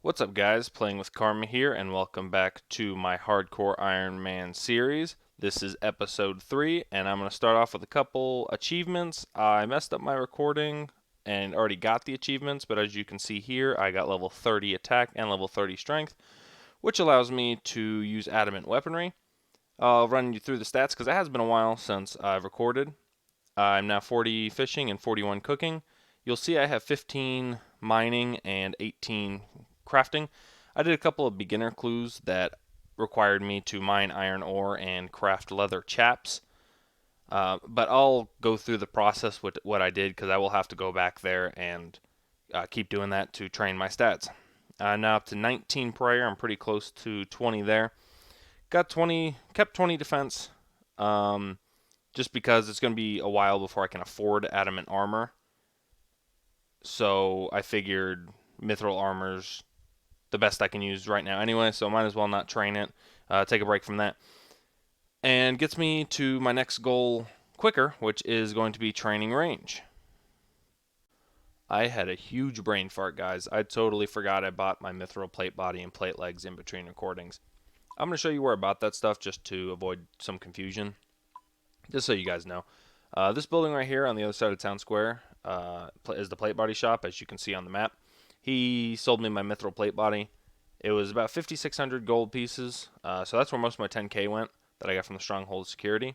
What's up, guys? Playing with Karma here, and welcome back to my Hard Core Ironman series. This is episode 3, and I'm going to start off with a couple achievements. I messed up my recording and already got the achievements, but as you can see here, I got level 30 attack and level 30 strength, which allows me to use adamant weaponry. I'll run you through the stats because it has been a while since I've recorded. I'm now 40 fishing and 41 cooking. You'll see I have 15 mining and 18 crafting. I did a couple of beginner clues that required me to mine iron ore and craft leather chaps. But I'll go through the process with what I did because I will have to go back there and keep doing that to train my stats. Now up to 19 prayer. I'm pretty close to 20 there. Got 20, kept 20 defense. Just because it's going to be a while before I can afford adamant armor. So I figured mithril armor's the best I can use right now anyway, so I might as well not train it, take a break from that. And gets me to my next goal quicker, which is going to be training range. I had a huge brain fart, guys. I totally forgot I bought my mithril plate body and plate legs in between recordings. I'm going to show you where I bought that stuff just to avoid some confusion. Just so you guys know. This building right here on the other side of town square is the plate body shop, as you can see on the map. He sold me my mithril plate body. It was about 5,600 gold pieces, so that's where most of my 10k went that I got from the Stronghold Security.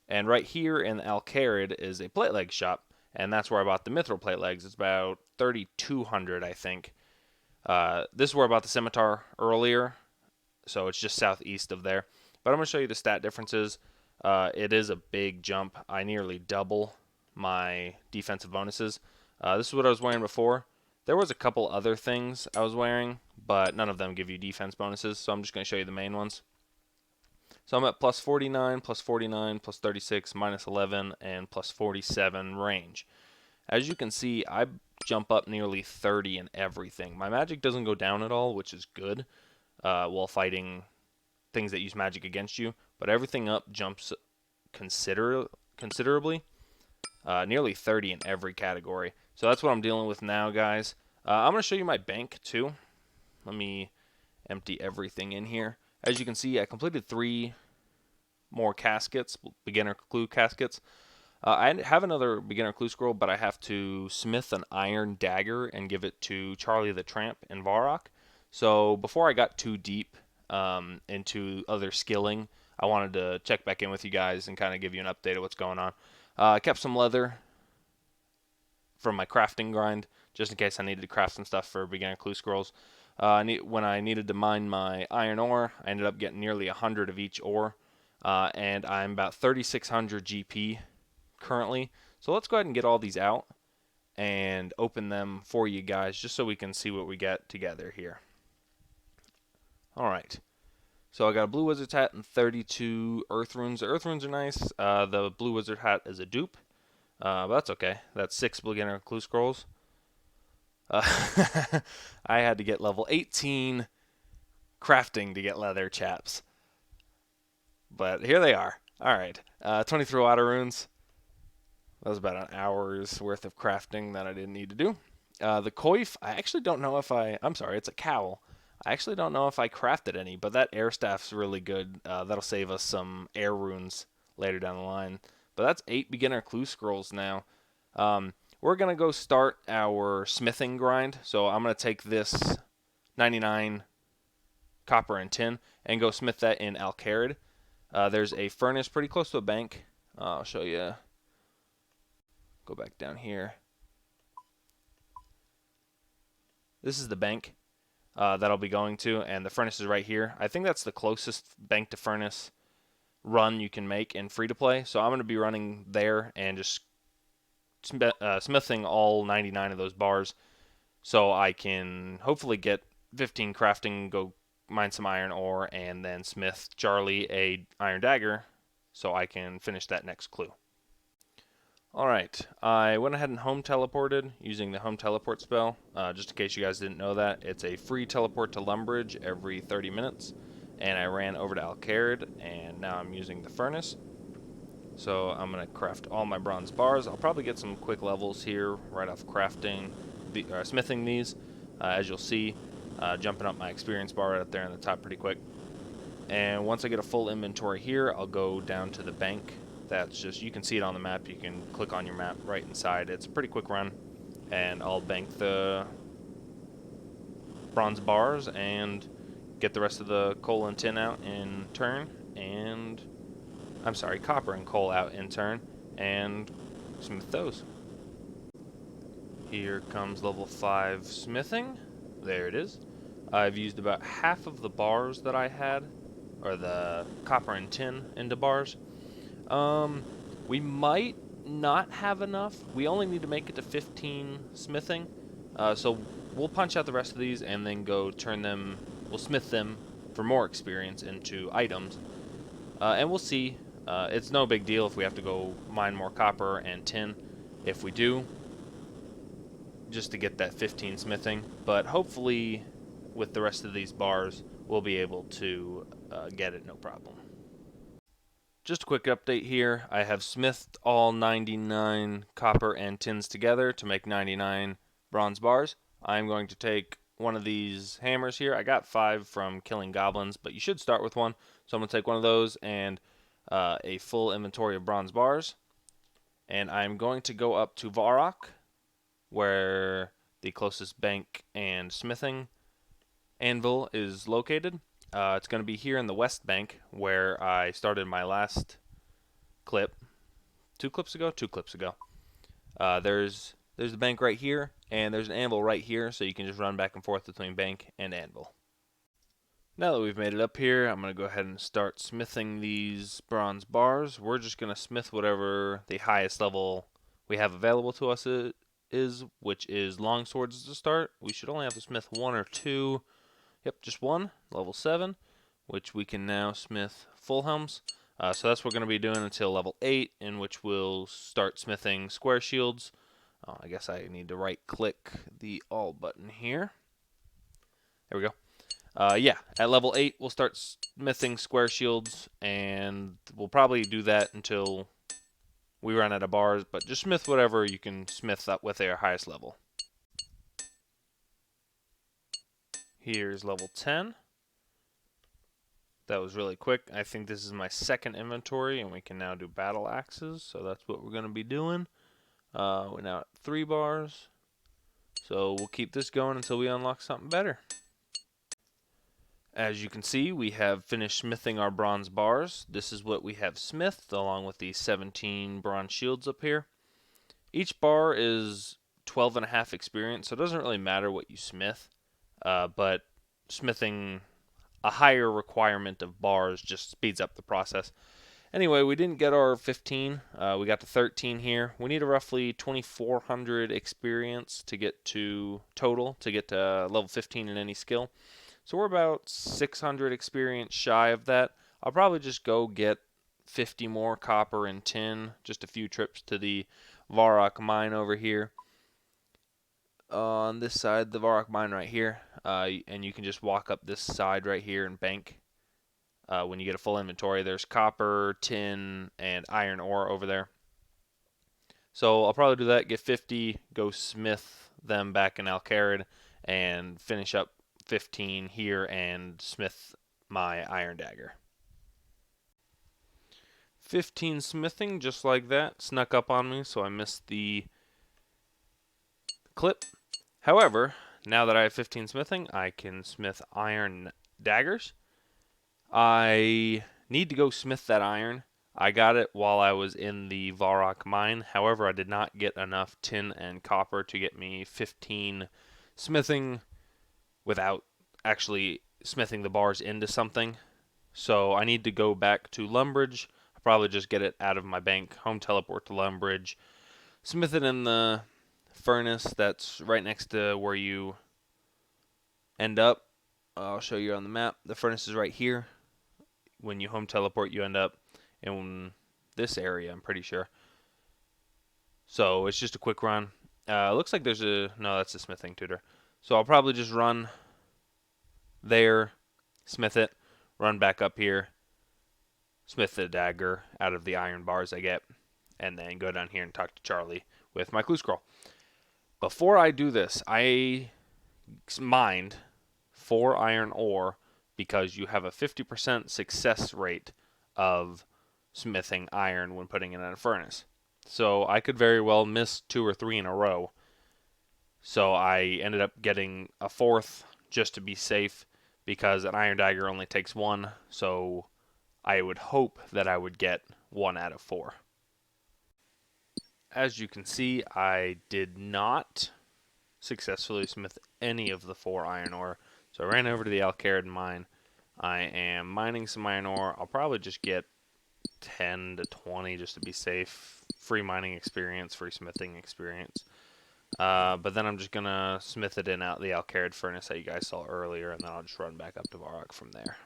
And right here in Alcarid is a plate leg shop, and that's where I bought the mithril plate legs. It's about 3,200, I think. This is where I bought the scimitar earlier, so it's just southeast of there. But I'm going to show you the stat differences. It is a big jump. I nearly double my defensive bonuses. This is what I was wearing before. There was a couple other things I was wearing, but none of them give you defense bonuses, so I'm just going to show you the main ones. So I'm at plus 49, plus 49, plus 36, minus 11, and plus 47 range. As you can see, I jump up nearly 30 in everything. My magic doesn't go down at all, which is good while fighting things that use magic against you, but everything up jumps considerably, nearly 30 in every category. So that's what I'm dealing with now, guys. I'm going to show you my bank, too. Let me empty everything in here. As you can see, I completed 3 more caskets, beginner clue caskets. I have another beginner clue scroll, but I have to smith an iron dagger and give it to Charlie the Tramp in Varrock. So before I got too deep into other skilling, I wanted to check back in with you guys and kind of give you an update of what's going on. I kept some leather from my crafting grind, just in case I needed to craft some stuff for beginner clue scrolls. When I needed to mine my iron ore, I ended up getting nearly 100 of each ore, and I'm about 3,600 GP currently. So let's go ahead and get all these out and open them for you guys, just so we can see what we get together here. Alright, so I got a blue wizard's hat and 32 earth runes. The earth runes are nice. The blue wizard hat is a dupe, but that's okay. That's 6 beginner clue scrolls. I had to get level 18 crafting to get leather chaps. But here they are. Alright, 23 water runes. That was about an hour's worth of crafting that I didn't need to do. The coif, I actually don't know if I'm sorry, it's a cowl. I actually don't know if I crafted any, but that air staff's really good. That'll save us some air runes later down the line. But that's 8 beginner clue scrolls now. We're going to go start our smithing grind. So I'm going to take this 99 copper and tin and go smith that in Alcarid. There's a furnace pretty close to a bank. I'll show you. Go back down here. This is the bank that I'll be going to, and the furnace is right here. I think that's the closest bank to furnace run you can make in free-to-play. So I'm going to be running there and just smithing all 99 of those bars so I can hopefully get 15 crafting, go mine some iron ore, and then smith Charlie a iron dagger so I can finish that next clue. Alright, I went ahead and home teleported using the home teleport spell. Just in case you guys didn't know that, it's a free teleport to Lumbridge every 30 minutes. And I ran over to Alcarid, and now I'm using the furnace. So I'm going to craft all my bronze bars. I'll probably get some quick levels here right off crafting, smithing these, as you'll see. jumping up my experience bar right up there in the top pretty quick. And once I get a full inventory here, I'll go down to the bank. That's just, you can see it on the map. You can click on your map right inside. It's a pretty quick run. And I'll bank the bronze bars and get the rest of the coal and tin out in turn. And, I'm sorry, copper and coal out in turn. And smith those. Here comes level 5 smithing. There it is. I've used about half of the bars that I had, or the copper and tin into bars. We might not have enough. We only need to make it to 15 smithing. So we'll punch out the rest of these and then go turn them, we'll smith them for more experience into items. And we'll see. It's no big deal if we have to go mine more copper and tin. If we do, just to get that 15 smithing. But hopefully with the rest of these bars, we'll be able to get it no problem. Just a quick update here. I have smithed all 99 copper and tins together to make 99 bronze bars. I'm going to take one of these hammers here. I got 5 from killing goblins, but you should start with one. So I'm going to take one of those and a full inventory of bronze bars. And I'm going to go up to Varrock, where the closest bank and smithing anvil is located. It's going to be here in the west bank where I started my last clip. 2 clips ago? 2 clips ago. There's the bank right here, and there's an anvil right here, so you can just run back and forth between bank and anvil. Now that we've made it up here, I'm going to go ahead and start smithing these bronze bars. We're just going to smith whatever the highest level we have available to us is, which is long swords to start. We should only have to smith 1 or 2. Yep, just 1, level 7, which we can now smith full helms. So that's what we're going to be doing until level 8, in which we'll start smithing square shields. I guess I need to right-click the all button here. There we go. Yeah, at level 8, we'll start smithing square shields, and we'll probably do that until we run out of bars, but just smith whatever you can smith up with their highest level. Here's level 10. That was really quick. I think this is my second inventory, and we can now do battle axes, so that's what we're going to be doing. We're now at 3 bars, so we'll keep this going until we unlock something better. As you can see, we have finished smithing our bronze bars. This is what we have smithed, along with the 17 bronze shields up here. Each bar is 12.5 experience, so it doesn't really matter what you smith. But smithing a higher requirement of bars just speeds up the process. Anyway, we didn't get our 15. We got to 13 here. We need a roughly 2,400 experience to get to total, to get to level 15 in any skill. So we're about 600 experience shy of that. I'll probably just go get 50 more copper and tin, just a few trips to the Varrock mine over here. On this side, the Varrock mine right here, and you can just walk up this side right here and bank. When you get a full inventory, there's copper, tin, and iron ore over there. So I'll probably do that, get 50, go smith them back in Alcarid, and finish up 15 here and smith my iron dagger. 15 smithing, just like that, snuck up on me, so I missed the clip. However, now that I have 15 smithing, I can smith iron daggers. I need to go smith that iron. I got it while I was in the Varrock mine. However, I did not get enough tin and copper to get me 15 smithing without actually smithing the bars into something. So I need to go back to Lumbridge. I'll probably just get it out of my bank, home teleport to Lumbridge, smith it in the furnace that's right next to where you end up. I'll show you on the map. The furnace is right here. When you home teleport, you end up in this area, I'm pretty sure. So it's just a quick run. Looks like there's no, that's the smithing tutor. So I'll probably just run there, smith it, run back up here, smith the dagger out of the iron bars I get, and then go down here and talk to Charlie with my clue scroll. Before I do this, I mined 4 iron ore because you have a 50% success rate of smithing iron when putting it in a furnace. So I could very well miss 2 or 3 in a row. So I ended up getting a 4th just to be safe because an iron dagger only takes 1. So I would hope that I would get 1 out of 4. As you can see, I did not successfully smith any of the 4 iron ore. So I ran over to the Alcarid mine. I am mining some iron ore. I'll probably just get 10 to 20 just to be safe. Free mining experience, free smithing experience. But then I'm just going to smith it in out the Alcarid furnace that you guys saw earlier, and then I'll just run back up to Varrock from there.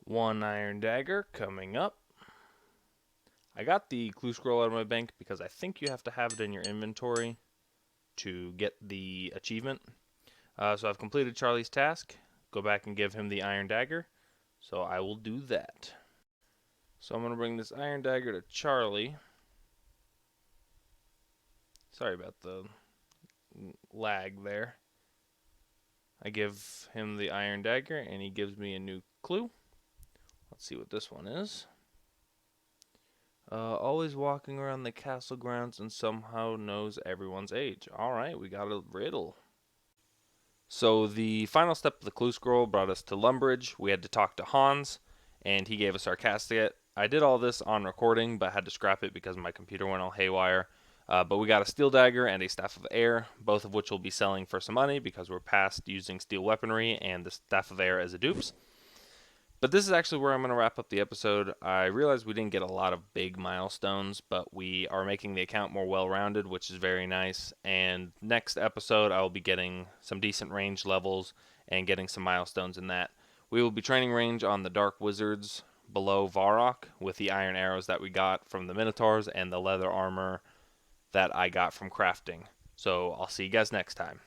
1 iron dagger coming up. I got the clue scroll out of my bank because I think you have to have it in your inventory to get the achievement. So I've completed Charlie's task. Go back and give him the iron dagger. So I will do that. So I'm going to bring this iron dagger to Charlie. Sorry about the lag there. I give him the iron dagger and he gives me a new clue. Let's see what this one is. Always walking around the castle grounds and somehow knows everyone's age. Alright, we got a riddle. So the final step of the clue scroll brought us to Lumbridge. We had to talk to Hans, and he gave us our casket. I did all this on recording, but had to scrap it because my computer went all haywire. But we got a steel dagger and a staff of air, both of which we'll be selling for some money because we're past using steel weaponry and the staff of air as a dupes. But this is actually where I'm going to wrap up the episode. I realized we didn't get a lot of big milestones, but we are making the account more well-rounded, which is very nice. And next episode, I will be getting some decent range levels and getting some milestones in that. We will be training range on the Dark Wizards below Varrock with the iron arrows that we got from the Minotaurs and the leather armor that I got from crafting. So I'll see you guys next time.